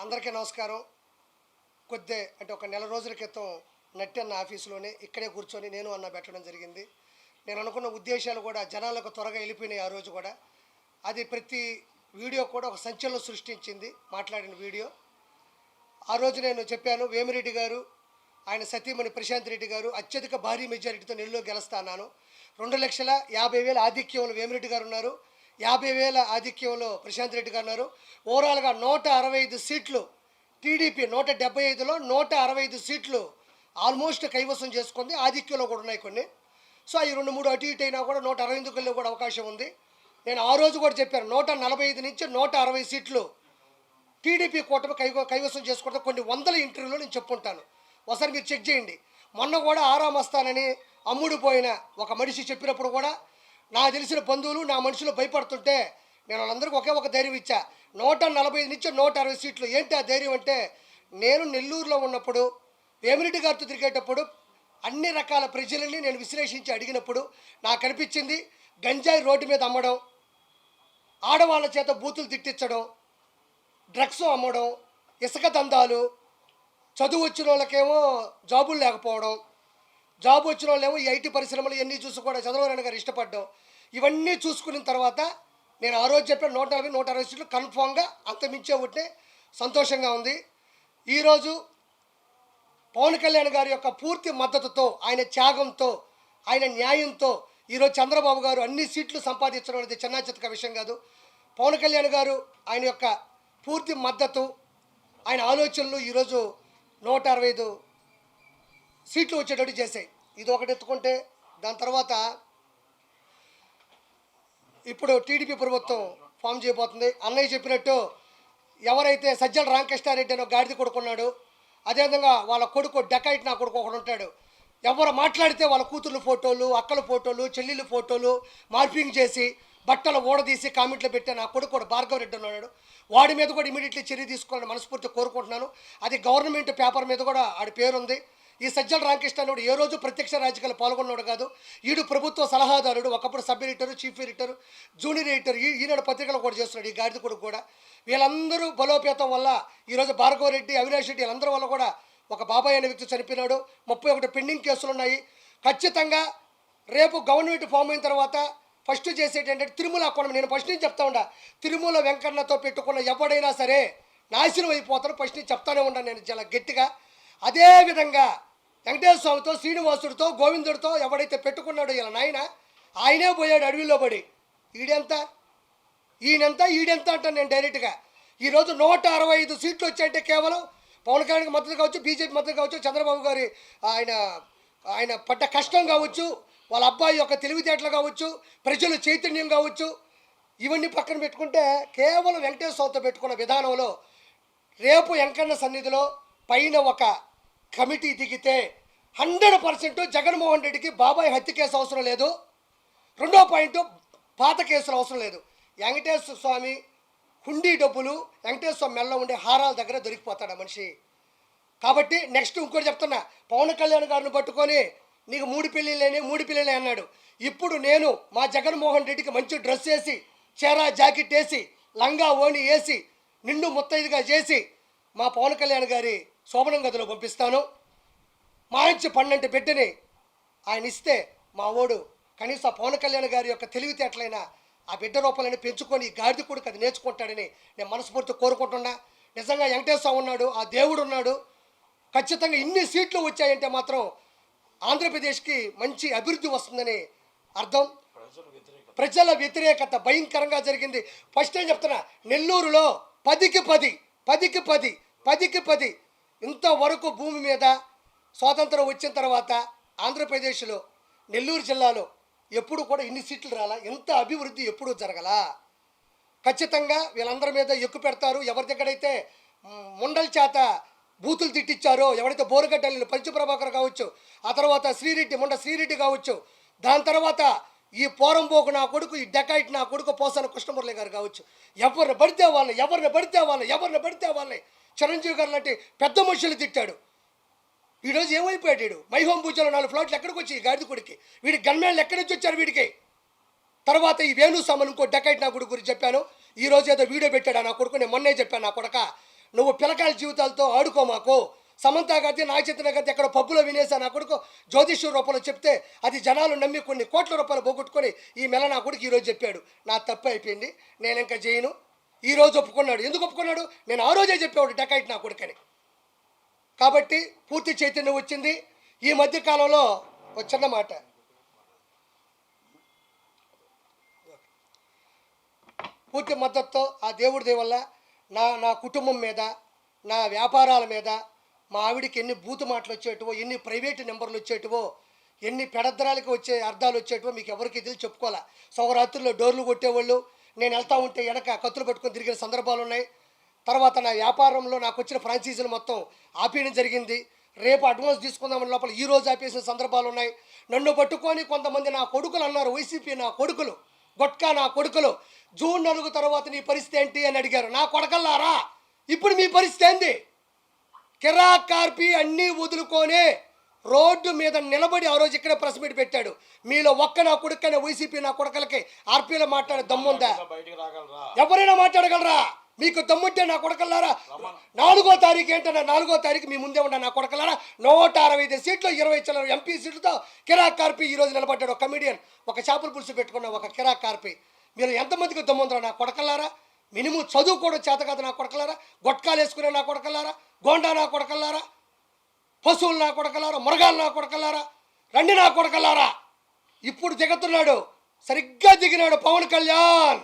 అందరికీ నమస్కారం. అంటే ఒక నెల రోజుల క్రితం నట్టన్న ఆఫీసులోనే ఇక్కడే కూర్చొని నేను అన్న పెట్టడం జరిగింది. నేను అనుకున్న ఉద్దేశాలు కూడా జనాలకు త్వరగా వెళ్ళిపోయినాయి ఆ రోజు కూడా. అది ప్రతి వీడియో కూడా ఒక సంచలనం సృష్టించింది మాట్లాడిన వీడియో. ఆ రోజు నేను చెప్పాను, వేమిరెడ్డి గారు ఆయన సతీమణి ప్రశాంత్ రెడ్డి గారు అత్యధిక భారీ మెజారిటీతో నెల్లూరు గెలుస్తా అన్నాను. 2,50,000 ఆధిక్యంలో వేమిరెడ్డి గారు ఉన్నారు, 50,000 ఆధిక్యంలో ప్రశాంత్ రెడ్డి గారు ఉన్నారు. ఓవరాల్గా 165 సీట్లు టీడీపీ, 175లో 165 సీట్లు ఆల్మోస్ట్ కైవసం చేసుకుంది. ఆధిక్యంలో కూడా ఉన్నాయి కొన్ని. సో ఈ 2-3 అటు ఇటు అయినా కూడా 162 కూడా అవకాశం ఉంది. నేను ఆ రోజు కూడా చెప్పాను, 145 నుంచి 160 సీట్లు టీడీపీ కూటమి కైవసం చేసుకుంటే కొన్ని వందల ఇంటర్వ్యూలో నేను చెప్పుకుంటాను. ఒకసారి మీరు చెక్ చేయండి. మొన్న కూడా ఆరాం వస్తానని అమ్ముడు పోయిన ఒక మనిషి చెప్పినప్పుడు కూడా నాకు తెలిసిన బంధువులు నా మనుషులు భయపడుతుంటే నేను వాళ్ళందరికీ ఒక ధైర్యం ఇచ్చా. 145 నుంచి 160 సీట్లు. ఏంటి ఆ ధైర్యం అంటే, నేను నెల్లూరులో ఉన్నప్పుడు వేమిరెడ్డి గారితో తిరిగేటప్పుడు అన్ని రకాల ప్రజలని నేను విశ్లేషించి అడిగినప్పుడు నాకు అనిపించింది, గంజాయి రోడ్డు మీద అమ్మడం, ఆడవాళ్ళ చేత బూతులు తిట్టించడం, డ్రగ్స్ అమ్మడం, ఇసుక దందాలు, చదువు వచ్చిన వాళ్ళకేమో జాబులు లేకపోవడం, జాబ్ వచ్చిన వాళ్ళేమో ఈ ఐటీ పరిశ్రమలు ఇవన్నీ చూసి కూడా చంద్రబాబు గారు ఇష్టపడ్డం, ఇవన్నీ చూసుకున్న తర్వాత నేను ఆ రోజు చెప్పిన 140-160 సీట్లు కన్ఫామ్గా అంతమించే ఉంటే సంతోషంగా ఉంది. ఈరోజు పవన్ కళ్యాణ్ గారి యొక్క పూర్తి మద్దతుతో, ఆయన త్యాగంతో, ఆయన న్యాయంతో ఈరోజు చంద్రబాబు గారు అన్ని సీట్లు సంపాదించడం అనేది చిన్న విషయం కాదు. పవన్ కళ్యాణ్ గారు ఆయన యొక్క పూర్తి మద్దతు, ఆయన ఆలోచనలు ఈరోజు 165 సీట్లు వచ్చేటట్టు చేశాయి. ఇది ఒకటి ఎత్తుకుంటే, దాని తర్వాత ఇప్పుడు టీడీపీ ప్రభుత్వం ఫామ్ చేయబోతుంది. అన్నయ్య చెప్పినట్టు ఎవరైతే సజ్జల రామకృష్ణారెడ్డి అని గాడిద కొడుకున్నాడు, అదేవిధంగా వాళ్ళ కొడుకు డెకాయిట్ నా కొడుకు ఒకడు ఉంటాడు. ఎవరు మాట్లాడితే వాళ్ళ కూతుర్ల ఫోటోలు, అక్కల ఫోటోలు, చెల్లెళ్ళ ఫోటోలు మార్పింగ్ చేసి బట్టలు ఊడదీసి కామెంట్లు పెట్టే నా కొడుకు కూడా భార్గవ రెడ్డి ఉన్నాడు. వాడి మీద కూడా ఇమీడియట్లీ చర్య తీసుకోవాలని మనస్ఫూర్తి కోరుకుంటున్నాను. అది గవర్నమెంట్ పేపర్ మీద కూడా ఆడి పేరుంది. ఈ సజ్జల రామకృష్ణ ఏ రోజు ప్రత్యక్ష రాజకీయాలు పాల్గొన్నాడు కాదు. ఈడు ప్రభుత్వ సలహాదారుడు, ఒకప్పుడు sub editor, chief editor, junior editor, Eenadu పత్రికలు కూడా చేస్తున్నాడు ఈ గాడిద కొడుకు కూడా. వీళ్ళందరూ బలోపేతం వల్ల ఈరోజు భార్గవ రెడ్డి, అవినాష్ రెడ్డి వీళ్ళందరి వల్ల కూడా ఒక బాబాయ్ అనే వ్యక్తి చనిపోయినాడు. 31 పెండింగ్ కేసులు ఉన్నాయి. ఖచ్చితంగా రేపు గవర్నమెంట్ ఫామ్ అయిన తర్వాత ఫస్ట్ చేసేటి ఏంటంటే తిరుమల అకౌంట్. నేను ఫస్ట్ నుంచి చెప్తా ఉండా, తిరుమల వెంకన్నతో పెట్టుకున్న ఎవడైనా సరే నాశనం అయిపోతారు. ఫస్ట్ నుంచి చెప్తానే ఉన్నాను నేను చాలా గట్టిగా. అదేవిధంగా వెంకటేశ్వర స్వామితో, శ్రీనివాసుడితో, గోవిందుడితో ఎవడైతే పెట్టుకున్నాడో ఇలా నాయన, ఆయనే పోయాడు అడవిలో పడి. ఈడెంత అంటాను నేను డైరెక్ట్గా. ఈరోజు 165 సీట్లు వచ్చాయంటే కేవలం పవన్ కళ్యాణ్కి మద్దతు కావచ్చు, బీజేపీ మద్దతు కావచ్చు, చంద్రబాబు గారి ఆయన పడ్డ కష్టం కావచ్చు, వాళ్ళ అబ్బాయి యొక్క తెలివితేటలు కావచ్చు, ప్రజలు చైతన్యం కావచ్చు, ఇవన్నీ పక్కన పెట్టుకుంటే కేవలం వెంకటేశ్వర స్వామితో పెట్టుకున్న విధానంలో రేపు వెంకన్న సన్నిధిలో పైన ఒక కమిటీ దిగితే 100% జగన్మోహన్ రెడ్డికి బాబాయ్ హత్య కేసు అవసరం లేదు. రెండో పాయింట్, పాత కేసులు అవసరం లేదు. వెంకటేశ్వర స్వామి హుండీ డబ్బులు వెంకటేశ్వర స్వామి మెల్ల ఉండే హారాల దగ్గర దొరికిపోతాడు ఆ మనిషి. కాబట్టి నెక్స్ట్ ఇంకోటి చెప్తున్నా, పవన్ కళ్యాణ్ గారిని పట్టుకొని నీకు 3 పెళ్ళిళ్ళే అన్నాడు. ఇప్పుడు నేను మా జగన్మోహన్ రెడ్డికి మంచి డ్రెస్ వేసి, చీరా జాకెట్ వేసి, లంగా ఓణి వేసి, నిండు ముత్తైదుగా చేసి మా పవన్ కళ్యాణ్ గారి శోభనం గదిలో పంపిస్తాను. మంచి పన్నెండు బిడ్డని ఆయన ఇస్తే మా ఓడు కనీసం ఆ పవన్ కళ్యాణ్ గారి యొక్క తెలివితేటలైనా ఆ బిడ్డ రూపాలని పెంచుకొని ఈ గాడిద కొడుకు అది నేర్చుకుంటాడని నేను మనస్ఫూర్తి కోరుకుంటున్నా. నిజంగా వెంకటేశ్వర ఉన్నాడు, ఆ దేవుడు ఉన్నాడు. ఖచ్చితంగా ఇన్ని సీట్లు వచ్చాయంటే మాత్రం ఆంధ్రప్రదేశ్కి మంచి అభివృద్ధి వస్తుందని అర్థం. ప్రజల వ్యతిరేకత భయంకరంగా జరిగింది. ఫస్ట్ ఏం చెప్తున్నా, నెల్లూరులో 10కి 10 ఇంతవరకు భూమి మీద స్వాతంత్రం వచ్చిన తర్వాత ఆంధ్రప్రదేశ్లో నెల్లూరు జిల్లాలో ఎప్పుడు కూడా ఇన్ని సీట్లు రాలా, ఎంత అభివృద్ధి ఎప్పుడూ జరగలా. ఖచ్చితంగా వీళ్ళందరి మీద ఎక్కువ పెడతారు. ఎవరి దగ్గరైతే ముండల చేత బూతులు తిట్టించారో, ఎవరైతే బోరుగడ్డలు పంచప్రభాకర్ కావచ్చు, ఆ తర్వాత ముండ శ్రీరెడ్డి కావచ్చు, దాని తర్వాత ఈ పోరంబోకు నా కొడుకు, ఈ డెకాయిట్ నా కొడుకు పోసాన కృష్ణమురళి గారు కావచ్చు, ఎవరిని పడితే వాళ్ళని చిరంజీవి గారు లాంటి పెద్ద మనుషులు తిట్టాడు. ఈరోజు ఏమైపోయాడు వీడు? మైహోం పూజలో 4 ఫ్లాట్లు ఎక్కడికి వచ్చి ఈ గాడిద కొడుకి? వీడి గన్మేళ్ళు ఎక్కడి నుంచి వచ్చారు వీడికి? తర్వాత ఈ వేణు సామన్ ఇంకో డెకాయిట్ నా కొడుకు గురించి చెప్పాను. ఈరోజు ఏదో వీడియో పెట్టాడు నా కొడుకు. నేను మొన్నే చెప్పాను, నా కొడుక నువ్వు పిల్లకాయల జీవితాలతో ఆడుకో మాకు. సమంత గారి నాగచైతన్య గారి ఎక్కడ పబ్బులో వినేసా నా కొడుకు జ్యోతిష్య రూపంలో చెప్తే అది జనాలు నమ్మి కొన్ని కోట్ల రూపాయలు పోగొట్టుకొని ఈ మెల నా కొడుకు ఈరోజు చెప్పాడు. నా తప్పు అయిపోయింది, నేను ఇంకా చేయను. ఈరోజు ఒప్పుకున్నాడు. ఎందుకు ఒప్పుకున్నాడు? నేను ఆ రోజే చెప్పేవాడు డకాయిట్ నా కొడుకని. కాబట్టి పూర్తి చైతన్యం వచ్చింది. ఈ మధ్యకాలంలో ఒక చిన్న మాట, పూర్తి మద్దతుతో ఆ దేవుడి దయ వల్ల నా కుటుంబం మీద, నా వ్యాపారాల మీద, మా ఆవిడికి ఎన్ని బూతు మాటలు వచ్చేటివో, ఎన్ని ప్రైవేటు నెంబర్లు వచ్చేటివో, ఎన్ని పెడద్దరాలకి వచ్చే అర్థాలు వచ్చేటివో మీకు ఎవరికి తెలిసి చెప్పుకోవాలా. సౌరాత్రుల్లో డోర్లు కొట్టేవాళ్ళు, నేను వెళ్తా ఉంటే వెనక కత్తులు పట్టుకొని తిరిగిన సందర్భాలు ఉన్నాయి. తర్వాత నా వ్యాపారంలో నాకు వచ్చిన ఫ్రాంచైజీలు మొత్తం ఆపేయడం జరిగింది. రేపు అడ్వాన్స్ తీసుకుందామని లోపల ఈరోజు ఆపేసిన సందర్భాలు ఉన్నాయి. నన్ను పట్టుకొని కొంతమంది నా కొడుకులు అన్నారు, వైసీపీ నా కొడుకులు, గొట్కా నా కొడుకులు, జూన్ 4 తర్వాత నీ పరిస్థితి ఏంటి అని అడిగారు. నా కొడకల్లారా, ఇప్పుడు మీ పరిస్థితి ఏంది? కిరాక్ కార్పి అన్నీ వదులుకొనే రోడ్డు మీద నిలబడి ఆ రోజు ఇక్కడే ప్రెస్ మీట్ పెట్టాడు. మీలో ఒక్క నా కొడుకైనా వైసీపీ నా కొడకలకి ఆర్పీలో మాట్లాడే దమ్ముందా? ఎవరైనా మాట్లాడగలరా? మీకు దమ్ముంటే నా కొడకల్లారా 4వ తారీఖు ఏంటన్నా, 4వ తారీఖు మీ ముందే ఉన్నా నా కొడకల్లారా. 165 సీట్లు 20 చిల్లర ఎంపీ సీట్లతో కిరాక్ కార్పి ఈరోజు నిలబడ్డాడు. ఒక కమిడియన్, ఒక చేపల పులుసు పెట్టుకున్న ఒక కిరాక్ కార్పి. మీరు ఎంతమందికి దమ్ముందరా నా కొడకల్లారా? మినిమం చదువు కూడా చేత కాదు నా కొడకల్లారా. గొట్కాలు వేసుకునే నా కొడకల్లారా, గోండా నా కొడకల్లారా, పశువులు నా కొడకల్లారా, మృగాలు నా కొడకల్లారా, రండి నా కొడకల్లారా. ఇప్పుడు దిగుతున్నాడు, సరిగ్గా దిగినాడు పవన్ కళ్యాణ్.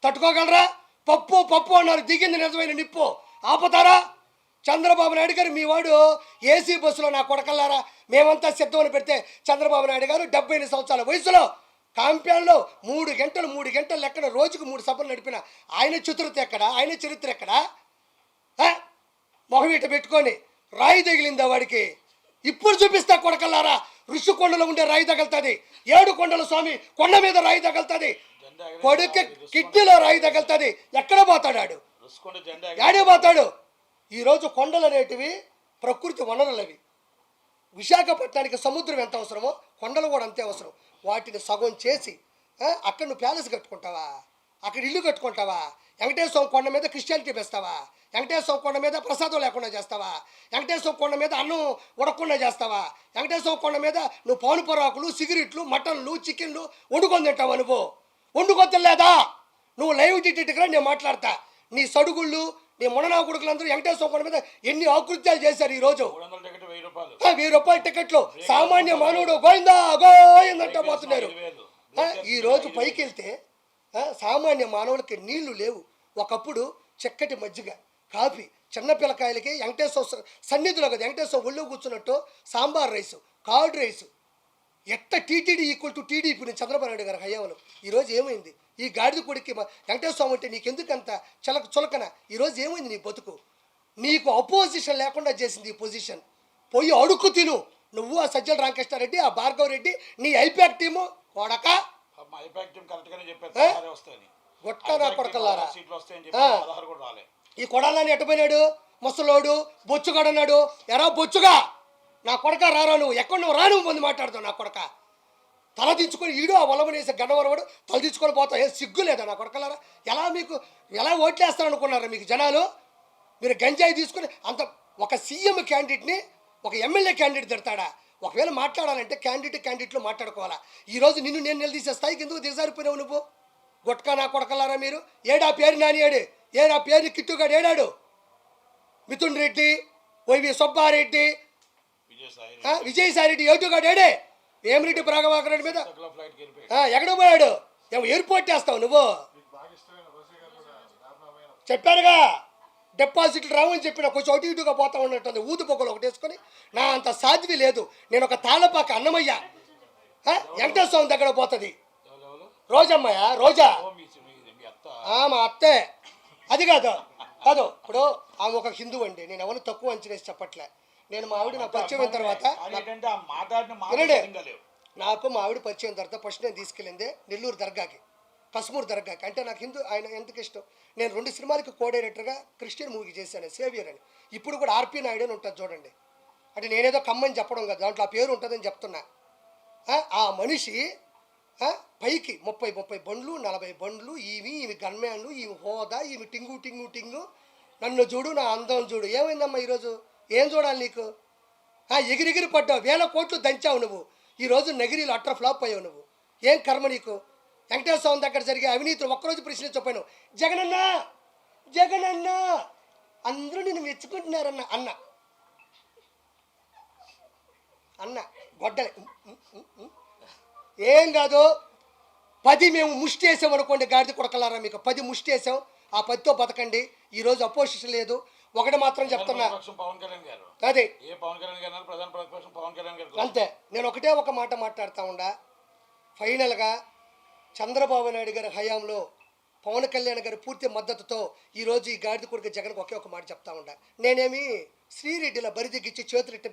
తట్టుకోగలరా? పప్పు పప్పు అన్నారు, దిగింది నిజమైన నిప్పు. ఆపుతారా? చంద్రబాబు నాయుడు గారు మీ వాడు ఏసీ బస్సులో నా కొడకల్లారా మేమంతా సిద్ధమని పెడితే చంద్రబాబు నాయుడు గారు 78 సంవత్సరాల వయసులో కాంప్యాన్లో 3 గంటలు లెక్కన రోజుకు 3 సభలు నడిపిన ఆయన చతురత ఎక్కడ? ఆయన చరిత్ర ఎక్కడ? మొహమీట పెట్టుకొని రాయి తగిలిందా వాడికి? ఇప్పుడు చూపిస్తా కొడకల్లారా. ఋషికొండలో ఉండే రాయి తగలుతుంది, 7 కొండల స్వామి కొండ మీద రాయి తగలుతుంది, కొడుకు కిడ్నీలో రాయి తగలుతుంది. ఎక్కడ పోతాడు ఆడు? యాడే పోతాడు? ఈరోజు కొండలు అనేటివి ప్రకృతి వనరులు. అవి విశాఖపట్నానికి సముద్రం ఎంత అవసరమో కొండలు కూడా అంతే అవసరం. వాటిని సగం చేసి అక్కడ నువ్వు ప్యాలెస్ కట్టుకుంటావా? అక్కడ ఇల్లు కట్టుకుంటావా? వెంకటేశ్వర కొండ మీద క్రిస్టియానిటీ పెస్తావా? వెంకటేశ్వర కొండ మీద ప్రసాదం లేకుండా చేస్తావా? వెంకటేశ్వర కొండ మీద అన్నం ఉడకకుండా చేస్తావా? వెంకటేశ్వర కొండ మీద నువ్వు పౌను పొరాకులు, సిగరెట్లు, మటన్లు, చికెన్లు వండుకొని తింటావా? నువ్వు వండుకొని లేదా? నువ్వు లైవ్ టికెట్గా నేను మాట్లాడతా. నీ సడుగుళ్ళు, నీ మొన్న కొడుకులందరూ వెంకటేశ్వర కొండ మీద ఎన్ని ఆకృత్యాలు చేశారు. ఈరోజు 1000 రూపాయల టికెట్లు సామాన్య మానవుడు గోయిందా గోయిందంటే పోతున్నారు. ఈరోజు పైకి వెళ్తే సామాన్య మానవులకి నీళ్లు లేవు. ఒకప్పుడు చక్కటి మజ్జిగ, కాఫీ, చిన్న పిల్లకాయలకి వెంకటేశ్వర సన్నిధిలో కదా వెంకటేశ్వర ఒళ్ళు కూర్చున్నట్టు సాంబార్ రైసు, కార్డ్ రైసు. ఎట్ట TTD equal to TDP Chandrababu Naidu గారి హయాంలో. ఈరోజు ఏమైంది? ఈ గాడిద కొడుక్కి వెంకటేశ్వర స్వామి అంటే నీకెందుకంత చులకన? ఈరోజు ఏమైంది నీ బతుకు? నీకు అపోజిషన్ లేకుండా చేసింది ఈ పొజిషన్. పోయి అడుక్కు తిను. నువ్వు ఆ సజ్జల రామకృష్ణారెడ్డి, ఆ భార్గవ్ రెడ్డి, నీ ఐపాక్ టీము కొడక గొట్ట నా కొడకల్లారా. ఈ కొడాలని ఎట్టపోయినాడు ముసలోడు, బొచ్చుగాడన్నాడు. ఎరా బొచ్చుగా నా కొడక రారా, నువ్వు ఎక్కడ నువ్వు రాను మంది మాట్లాడుతావు. నా కొడక తల దించుకొని ఈడు ఆ వలవనేసి గడ్డవరవాడు తల దించుకొని పోతావు. ఏం సిగ్గు లేదా నా కొడకలారా? ఎలా ఓట్లేస్తారనుకున్నారా మీకు జనాలు? మీరు గంజాయి తీసుకుని అంత ఒక సీఎం క్యాండిడేట్ని ఒక ఎమ్మెల్యే క్యాండిడేట్ తిడతాడా? ఒకవేళ మాట్లాడాలంటే క్యాండిడేట్లో మాట్లాడుకోవాలా. ఈరోజు నిన్ను నేను నిలదీసే స్థాయికి ఎందుకు దిగజారిపోయినావు నువ్వు? గొట్కా నా కొడకలారా మీరు. ఏడా పేరు నానియాడు, ఏడా పేరు కిట్టుగాడు ఏడాడు? మిథున్ రెడ్డి, వైవి సుబ్బారెడ్డి, విజయసాయి రెడ్డి ఏటుగాడు ఏడే? వేమిరెడ్డి ప్రభాకర్ రెడ్డి మీద ఎక్కడ పోయాడు? ఎయిర్పోర్ట్ చేస్తావు నువ్వు. చెప్పారుగా డిపాజిట్లు రావని చెప్పిన కొంచెం అటు ఇటుగా పోతా ఉన్నట్టుంది. ఊదు పొగలు ఒకటి వేసుకొని నా అంత సాధ్వి లేదు. నేను ఒక తాళపాక అన్నమయ్య వెంకటేశ్వర స్వామి దగ్గర పోతుంది. రోజమ్మయ్య, రోజా మా అత్తే. అది కాదు ఇప్పుడు ఆమె ఒక హిందూ అండి. నేను ఎవరు తక్కువ అంచనేసి చెప్పట్లే. నేను మా ఆవిడ నా పరిచయం అయిన తర్వాత నాకు మా ఆవిడ పరిచయం తర్వాత ఫస్ట్ నేను తీసుకెళ్ళింది నెల్లూరు దర్గాకి, కస్మూర్ దర్గాకి. అంటే నాకు హిందూ ఆయన ఎందుకు ఇష్టం. నేను 2 సినిమాలకి కో డైరెక్టర్గా క్రిస్టియన్ మూవీకి చేశాను, సేవియర్ అని. ఇప్పుడు కూడా ఆర్పీ నాయుడు అని ఉంటుంది చూడండి. అంటే నేనేదో కమ్మని చెప్పడం కదా, దాంట్లో ఆ పేరు ఉంటుందని చెప్తున్నా. ఆ మనిషి పైకి 30 బండ్లు 40 బండ్లు, ఈమె గన్మ్యాన్లు, ఈమె హోదా, ఈమె టింగు నన్ను చూడు, నా అందం చూడు. ఏమైందమ్మా ఈరోజు? ఏం చూడాలి నీకు? ఎగిరిగిరి పడ్డావు, 1000 కోట్లు దంచావు నువ్వు. ఈరోజు నగిరీలు అట్టర్ ఫ్లాప్ అయ్యావు నువ్వు. ఏం కర్మ నీకు? వెంకటేశ్వర స్వామి దగ్గర జరిగే అవినీతిని ఒక్కరోజు ప్రశ్నించకపోయాను. జగనన్న జగనన్న అందరూ నిన్ను మెచ్చుకుంటున్నారన్న అన్న అన్న గొడ్డలే. ఏం కాదు, 10 మేము ముష్టి వేసాం అనుకోండి, గాడిద కొడకలారా మీకు 10 ముష్టి వేసాం. ఆ 10తో బతకండి. ఈరోజు అపోజిషన్ లేదు. ఒకటి మాత్రం చెప్తున్నా, అదే అంతే. నేను ఒకటే ఒక మాట మాట్లాడుతూ ఉండా. ఫైనల్గా చంద్రబాబు నాయుడు గారి హయాంలో పవన్ కళ్యాణ్ గారి పూర్తి మద్దతుతో ఈరోజు ఈ గాడిద కొడుకు జగన్కి ఒకే ఒక మాట చెప్తా ఉండా. నేనేమి శ్రీరెడ్డిలా బరిదిగిచ్చి చేతులు ఇట్టు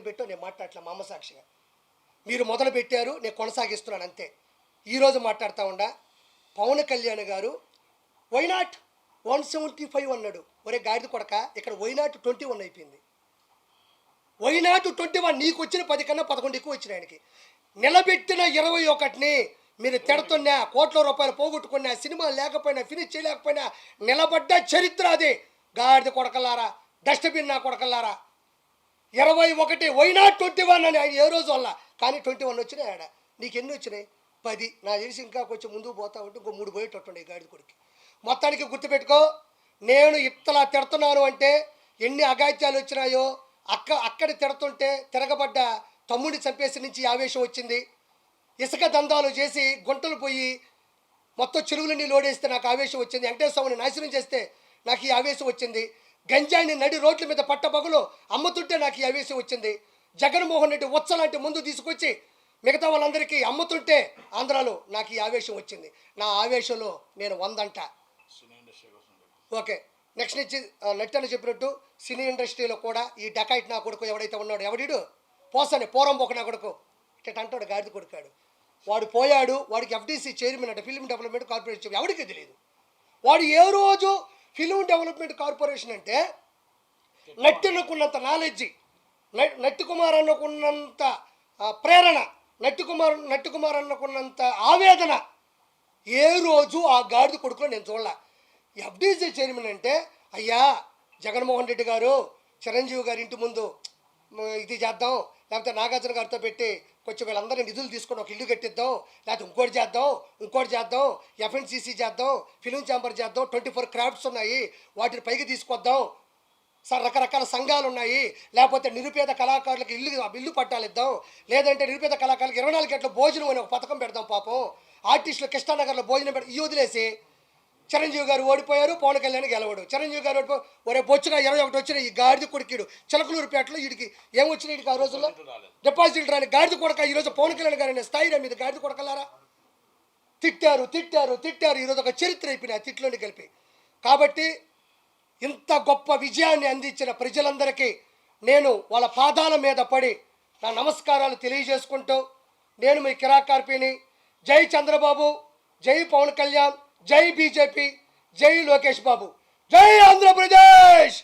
పెట్టో నేను మాట్లాడలే. మా అమ్మ సాక్షిగా మీరు మొదలు పెట్టారు, నేను కొనసాగిస్తున్నాను అంతే. ఈరోజు మాట్లాడుతూ ఉండా. పవన్ కళ్యాణ్ గారు వైనాట్ 175 అన్నాడు. ఒరే గాడిద కొడక, ఇక్కడ వైనాట్ 21 అయిపోయింది. వైనాట్ 21. నీకు వచ్చిన 10 కన్నా 11 ఎక్కువ వచ్చిన ఆయనకి. నిలబెట్టిన 21ని మీరు తిడుతున్నా, కోట్ల రూపాయలు పోగొట్టుకున్నా, సినిమా లేకపోయినా, ఫినిష్ చేయలేకపోయినా నిలబడ్డ చరిత్ర అదే. గాడిద కొడకల్లారా, డస్ట్బిన్ నా కొడకల్లారా. 21 వైనాట్ 21 అని ఆయన ఏ రోజు వల్ల. కానీ 21 వచ్చినాయి ఆడ. నీకు ఎన్ని వచ్చినాయి? 10. నా తెలిసి ఇంకా కొంచెం ముందుకు పోతా ఉంటే ఇంకో 3 పోయేటట్టుండే గాడిద కొడుకు. మొత్తానికి గుర్తుపెట్టుకో, నేను ఇట్లా తిడుతున్నాను అంటే ఎన్ని అగాత్యాలు వచ్చినాయో. అక్కడ తిడుతుంటే తిరగబడ్డ తమ్ముడిని చంపేసి నుంచి ఆవేశం వచ్చింది. ఇసుక దందాలు చేసి గుంటలు పోయి మొత్తం చెరువులన్నీ లోడేస్తే నాకు ఆవేశం వచ్చింది. వెంకటేశ్వర స్వామిని నాశనం చేస్తే నాకు ఈ ఆవేశం వచ్చింది. గంజాయిని నడి రోడ్ల మీద పట్టబగులు అమ్ముతుంటే నాకు ఈ ఆవేశం వచ్చింది. జగన్మోహన్ రెడ్డి ఉచ్చలాంటి ముందు తీసుకొచ్చి మిగతా వాళ్ళందరికీ అమ్ముతుంటే ఆంధ్రాలో నాకు ఈ ఆవేశం వచ్చింది. నా ఆవేశంలో నేను 100 అంట. ఓకే, నెక్స్ట్ నుంచి నట్టని చెప్పినట్టు సినీ ఇండస్ట్రీలో కూడా ఈ డకాయిట్ నా కొడుకు ఎవడైతే ఉన్నాడు, ఎవడిడు పోసాని పోరంబోక నా కొడుకు ఇట్ట అంటాడు, గాడిద కొడుకాడు. వాడు పోయాడు. వాడికి ఎఫ్డీసీ చైర్మన్ అంటే ఫిల్మ్ డెవలప్మెంట్ కార్పొరేషన్, ఎవడికి తెలియదు. వాడు ఏ రోజు ఫిల్మ్ డెవలప్మెంట్ కార్పొరేషన్ అంటే నట్టనుకున్నంత నాలెడ్జి, నట్టి కుమార్ అన్నకున్నంత ప్రేరణ, నట్టి కుమార్ అన్నకున్నంత ఆవేదన ఏ రోజు ఆ గాడిద కొడుకులో నేను చూడలే. ఎఫ్డీసీ చైర్మన్ అంటే, అయ్యా జగన్మోహన్ రెడ్డి గారు చిరంజీవి గారి ఇంటి ముందు ఇది చేద్దాం, లేకపోతే నాగార్జున గారితో పెట్టి కొంచెం వీళ్ళందరినీ నిధులు తీసుకొని ఒక ఇల్లు కట్టిద్దాం, లేకపోతే ఇంకోటి చేద్దాం, ఎఫ్ఎన్సీసీ చేద్దాం, ఫిలిం ఛాంబర్ చేద్దాం, 24 క్రాఫ్ట్స్ ఉన్నాయి, వాటిని పైకి తీసుకొద్దాం సార్, రకరకాల సంఘాలు ఉన్నాయి, లేకపోతే నిరుపేద కళాకారులకు ఇల్లు పట్టాలిద్దాం, లేదంటే నిరుపేద కళాకారులకు 24 గంటల భోజనం అనే ఒక పథకం పెడదాం. పాపం ఆర్టిస్టులు కృష్ణానగర్లో భోజనం పెడతాం. ఈ వదిలేసి చిరంజీవి గారు ఓడిపోయారు, పవన్ కళ్యాణ్ గెలవడు. చిరంజీవి గారు ఓడిపోయి ఒరే బొచ్చుగా 21 వచ్చిన ఈ గాడిద కొడుకుడు చిలకలూరుపేటలో వీడికి ఏమొచ్చినాయి? వీడికి ఆ రోజుల్లో డిపాజిట్ రాని గాడిద కొడక ఈరోజు పవన్ కళ్యాణ్ గారి స్థాయిలో మీద గాడిద కొడకలారా తిట్టారు. ఈరోజు ఒక చరిత్ర అయిపోయినాయి ఆ తిట్లోని కలిపి. కాబట్టి ఇంత గొప్ప విజయాన్ని అందించిన ప్రజలందరికీ నేను వాళ్ళ పాదాల మీద పడి నా నమస్కారాలు తెలియజేసుకుంటూ, నేను మీ కిరాకార్పిని. జై చంద్రబాబు, జై పవన్ కళ్యాణ్, జై బీజేపీ, జై లోకేష్ బాబు, జై ఆంధ్రప్రదేశ్.